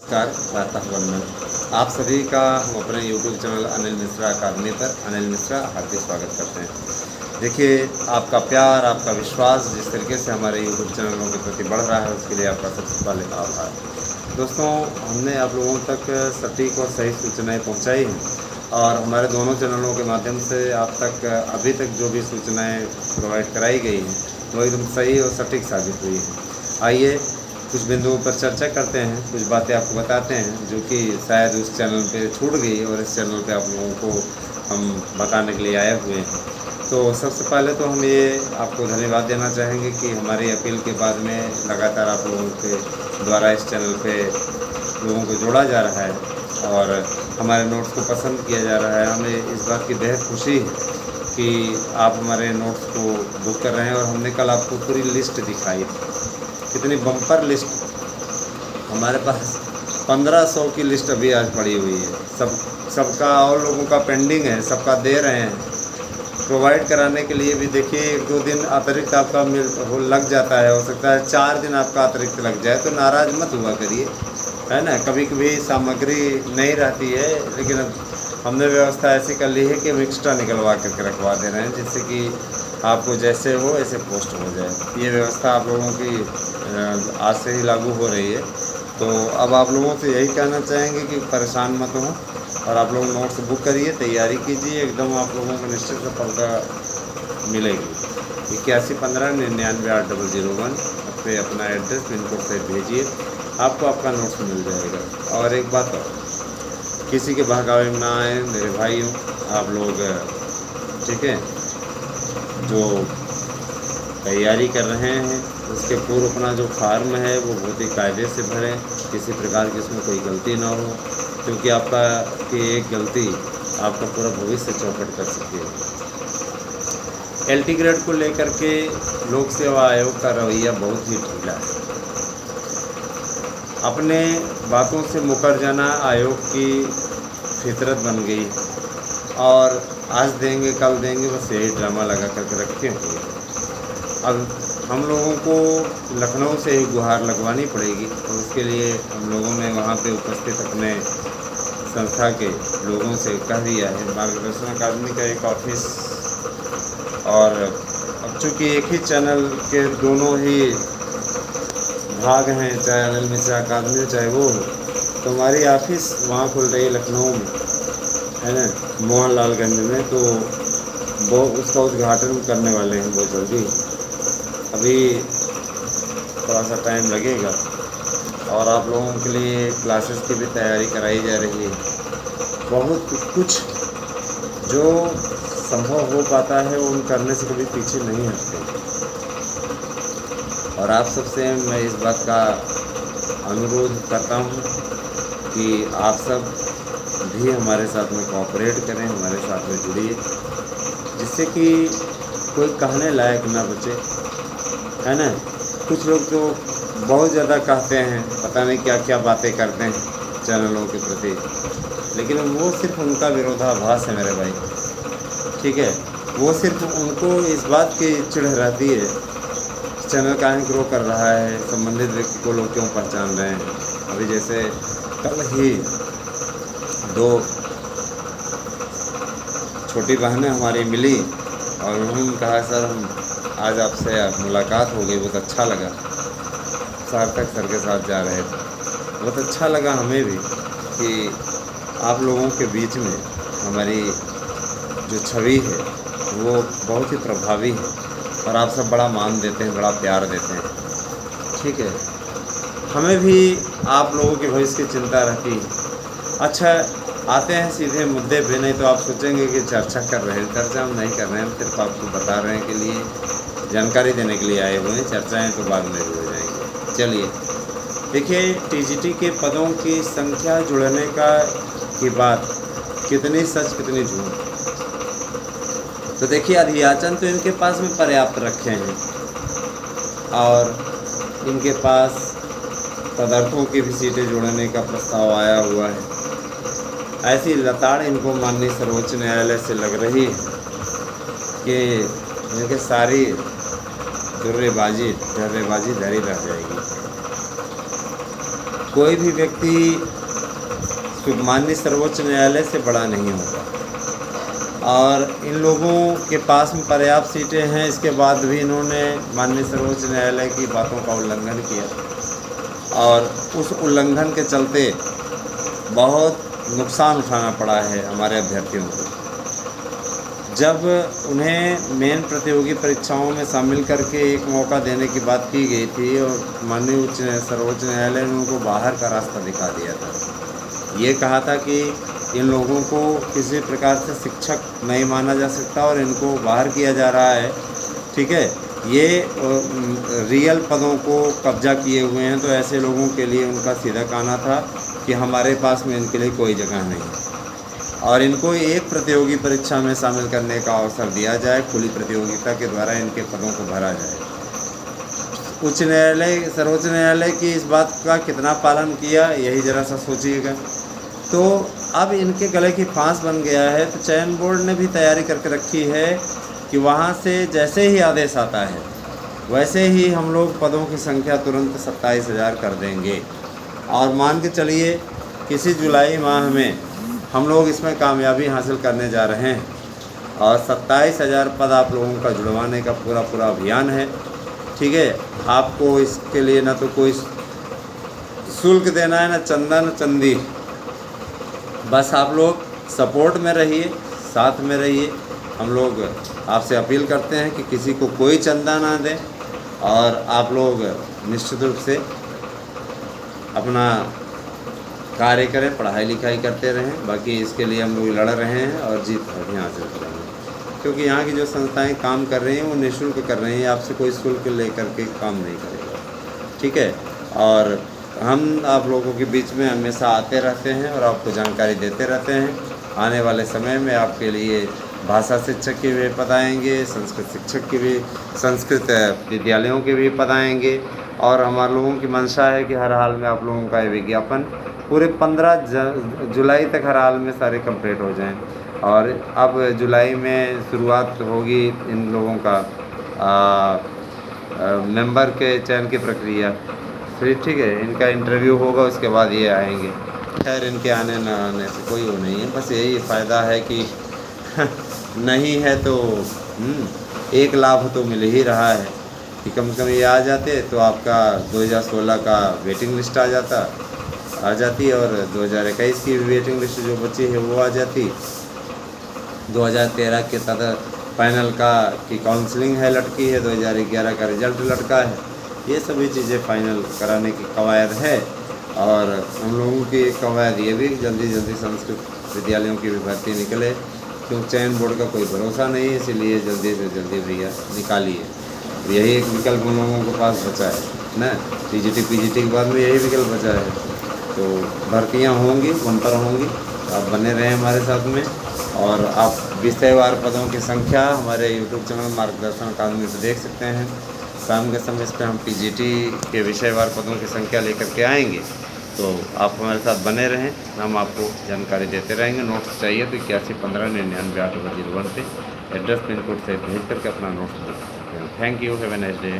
नमस्कार, प्रातः वंदन। आप सभी का हम अपने यूट्यूब चैनल अनिल मिश्रा अकादमी पर अनिल मिश्रा हार्दिक स्वागत करते हैं। देखिए, आपका प्यार, आपका विश्वास जिस तरीके से हमारे यूट्यूब चैनलों के प्रति बढ़ रहा है, उसके लिए आपका सबसे पहले आभार। दोस्तों, हमने आप लोगों तक सटीक और सही सूचनाएं पहुंचाई हैं और हमारे दोनों चैनलों के माध्यम से आप तक अभी तक जो भी सूचनाएं प्रोवाइड कराई गई हैं वो एकदम सही और सटीक साबित हुई हैं। आइए कुछ बिंदुओं पर चर्चा करते हैं, कुछ बातें आपको बताते हैं जो कि शायद उस चैनल पे छूट गई और इस चैनल पे आप लोगों को हम बताने के लिए आए हुए हैं। तो सबसे पहले तो हम ये आपको धन्यवाद देना चाहेंगे कि हमारी अपील के बाद में लगातार आप लोगों के द्वारा इस चैनल पे लोगों को जोड़ा जा रहा है और हमारे नोट्स को पसंद किया जा रहा है। हमें इस बात की बेहद खुशी है कि आप हमारे नोट्स को बुक कर रहे हैं और हमने कल आपको पूरी लिस्ट दिखाई, कितनी बम्पर लिस्ट। हमारे पास 1500 की लिस्ट अभी आज पड़ी हुई है। सबका और लोगों का पेंडिंग है, सबका दे रहे हैं प्रोवाइड कराने के लिए भी। देखिए, 1-2 दिन अतिरिक्त आपका लग जाता है, हो सकता है 4 दिन आपका अतिरिक्त लग जाए, तो नाराज़ मत हुआ करिए, है ना। कभी कभी सामग्री नहीं रहती है, लेकिन अब हमने व्यवस्था ऐसी कर ली है कि हम एक्स्ट्रा निकलवा करके रखवा दे रहे हैं, जिससे कि आपको जैसे हो ऐसे पोस्ट हो जाए। ये व्यवस्था आप लोगों की आज से ही लागू हो रही है। तो अब आप लोगों से यही कहना चाहेंगे कि परेशान मत हो और आप लोग नोट्स बुक करिए, तैयारी कीजिए, एकदम आप लोगों को निश्चित सफलता मिलेगी। 8115998001 पे अपना एड्रेस पिन कोड से भेजिए, आपको आपका नोट्स मिल जाएगा। और एक बात और, किसी के बहकावे में ना आए मेरे भाइयों, आप लोग, ठीक है, जो तैयारी कर रहे हैं उसके पूर्व अपना जो फार्म है वो बहुत ही कायदे से भरें, किसी प्रकार की इसमें कोई गलती ना हो, क्योंकि आपका की एक गलती आपका पूरा भविष्य चौपट कर सकती है। एलटी ग्रेड को लेकर के लोक सेवा आयोग का रवैया बहुत ही ढीला है। अपने बातों से मुकर जाना आयोग की फितरत बन गई और आज देंगे कल देंगे, बस यही ड्रामा लगा करके रखे हुए। अब हम लोगों को लखनऊ से ही गुहार लगवानी पड़ेगी और उसके लिए हम लोगों ने वहाँ पे उपस्थित अपने संस्था के लोगों से कह दिया है। मार्गदर्शन अकादमी का एक ऑफिस, और अब चूँकि एक ही चैनल के दोनों ही भाग हैं, चाहे अनिल मिश्रा अकादमी चाहे वो, तो हमारी ऑफिस वहाँ खुल रही है लखनऊ में, है ना, मोहनलालगंज में। तो वो उसका उद्घाटन करने वाले हैं बहुत जल्दी। अभी थोड़ा सा टाइम लगेगा और आप लोगों के लिए क्लासेस की भी तैयारी कराई जा रही है। बहुत कुछ जो संभव हो पाता है वो हम करने से कभी पीछे नहीं हटते। और आप सबसे मैं इस बात का अनुरोध करता हूँ कि आप सब भी हमारे साथ में कोऑपरेट करें, हमारे साथ में जुड़िए, जिससे कि कोई कहने लायक ना बचे, है ना। कुछ लोग तो बहुत ज़्यादा कहते हैं, पता नहीं क्या क्या बातें करते हैं चैनलों के प्रति, लेकिन वो सिर्फ उनका विरोधाभास है मेरे भाई, ठीक है। वो सिर्फ उनको इस बात की चिढ़ रहती है चैनल काहे ग्रो कर रहा है, संबंधित व्यक्ति को लोग क्यों पहचान रहे हैं। अभी जैसे कल ही 2 छोटी बहनें हमारी मिली और उन्होंने कहा, सर हम आज आपसे मुलाकात हो गई, बहुत अच्छा लगा, सार्थक सर के साथ जा रहे थे, बहुत अच्छा लगा हमें भी कि आप लोगों के बीच में हमारी जो छवि है वो बहुत ही प्रभावी है और आप सब बड़ा मान देते हैं, बड़ा प्यार देते हैं, ठीक है। हमें भी आप लोगों के भविष्य की चिंता रहती है। अच्छा, आते हैं सीधे मुद्दे पे, नहीं तो आप सोचेंगे कि चर्चा कर रहे हैं। चर्चा हम नहीं कर रहे हैं, हम सिर्फ आपको बता रहे हैं के लिए, जानकारी देने के लिए आए हुए हैं। चर्चाएं तो बाद में भी हो जाएंगी। चलिए, देखिए, टीजीटी के पदों की संख्या जुड़ने की बात कितनी सच कितनी झूठ। तो देखिए, अधियाचन तो इनके पास में पर्याप्त रखे हैं और इनके पास पदार्थों की भी सीटें जोड़ने का प्रस्ताव आया हुआ है। ऐसी लताड़ इनको माननीय सर्वोच्च न्यायालय से लग रही है कि इनके सारी ढर्रेबाजी धरी रह जाएगी। कोई भी व्यक्ति माननीय सर्वोच्च न्यायालय से बड़ा नहीं होता। और इन लोगों के पास में पर्याप्त सीटें हैं, इसके बाद भी इन्होंने माननीय सर्वोच्च न्यायालय की बातों का उल्लंघन किया और उस उल्लंघन के चलते बहुत नुकसान उठाना पड़ा है हमारे अभ्यर्थियों को। जब उन्हें मेन प्रतियोगी परीक्षाओं में शामिल करके एक मौका देने की बात की गई थी और माननीय सर्वोच्च न्यायालय ने उनको बाहर का रास्ता दिखा दिया था। ये कहा था कि इन लोगों को किसी प्रकार से शिक्षक नहीं माना जा सकता और इनको बाहर किया जा रहा है, ठीक है। ये रियल पदों को कब्जा किए हुए हैं, तो ऐसे लोगों के लिए उनका सीधा कहना था कि हमारे पास में इनके लिए कोई जगह नहीं और इनको एक प्रतियोगी परीक्षा में शामिल करने का अवसर दिया जाए, खुली प्रतियोगिता के द्वारा इनके पदों को भरा जाए। उच्च न्यायालय, सर्वोच्च न्यायालय की इस बात का कितना पालन किया, यही ज़रा सा सोचिएगा। तो अब इनके गले की फांस बन गया है। तो चयन बोर्ड ने भी तैयारी करके रखी है कि वहाँ से जैसे ही आदेश आता है वैसे ही हम लोग पदों की संख्या तुरंत 27,000 कर देंगे। और मान के चलिए किसी जुलाई माह में हम लोग इसमें कामयाबी हासिल करने जा रहे हैं और 27,000 पद आप लोगों का जुड़वाने का पूरा अभियान है, ठीक है। आपको इसके लिए ना तो कोई शुल्क देना है, ना चंदा न चंदी, बस आप लोग सपोर्ट में रहिए, साथ में रहिए। हम लोग आपसे अपील करते हैं कि किसी को कोई चंदा ना दें और आप लोग निश्चित रूप से अपना कार्य करें, पढ़ाई लिखाई करते रहें। बाकी इसके लिए हम लोग लड़ रहे हैं और जीत यहाँ से करेंगे, क्योंकि यहाँ की जो संस्थाएं काम कर रही हैं वो निःशुल्क कर रही हैं, आपसे कोई शुल्क लेकर के काम नहीं करेगा, ठीक है। और हम आप लोगों के बीच में हमेशा आते रहते हैं और आपको जानकारी देते रहते हैं। आने वाले समय में आपके लिए भाषा शिक्षक के भी पद आएंगे, संस्कृत शिक्षक के भी, संस्कृत विद्यालयों के भी पद आएंगे। और हमारे लोगों की मंशा है कि हर हाल में आप लोगों का ये विज्ञापन पूरे 15 जुलाई तक हर हाल में सारे कंप्लीट हो जाएं। और अब जुलाई में शुरुआत होगी इन लोगों का मेंबर के चयन की प्रक्रिया, फिर ठीक है इनका इंटरव्यू होगा, उसके बाद ये आएंगे। खैर इनके आने न आने से कोई वो नहीं है, बस यही फ़ायदा है कि नहीं है तो एक लाभ तो मिल ही रहा है कि कम से कम ये आ जाते तो आपका 2016 का वेटिंग लिस्ट आ जाती और 2021 की वेटिंग लिस्ट जो बची है वो आ जाती। 2013 के तहत फाइनल का की काउंसलिंग है लटकी है, 2011 का रिजल्ट लटका है। ये सभी चीज़ें फाइनल कराने की कवायद है और हम लोगों की कवायद ये भी जल्दी संस्कृत विद्यालयों की भी भर्ती निकले, क्योंकि चयन बोर्ड का कोई भरोसा नहीं है, इसीलिए जल्दी से जल्दी भैया निकालिए। यही एक विकल्प उन लोगों के पास बचा है ना, टीजीटी पीजीटी के बाद में यही विकल्प बचा है। तो भर्तियाँ होंगी, बम्पर होंगी, आप बने रहें हमारे साथ में। और आप विषयवार पदों की संख्या हमारे यूट्यूब चैनल मार्गदर्शन अकादमी पर देख सकते हैं। शाम के समय इस पर हम पीजीटी के विषयवार पदों की संख्या लेकर के आएंगे, तो आप हमारे साथ बने रहें, हम आपको जानकारी देते रहेंगे। नोट्स चाहिए तो 8115998101 पे एड्रेस पिन कोड से भेज करके अपना नोट्स दें। Thank you, have a nice day.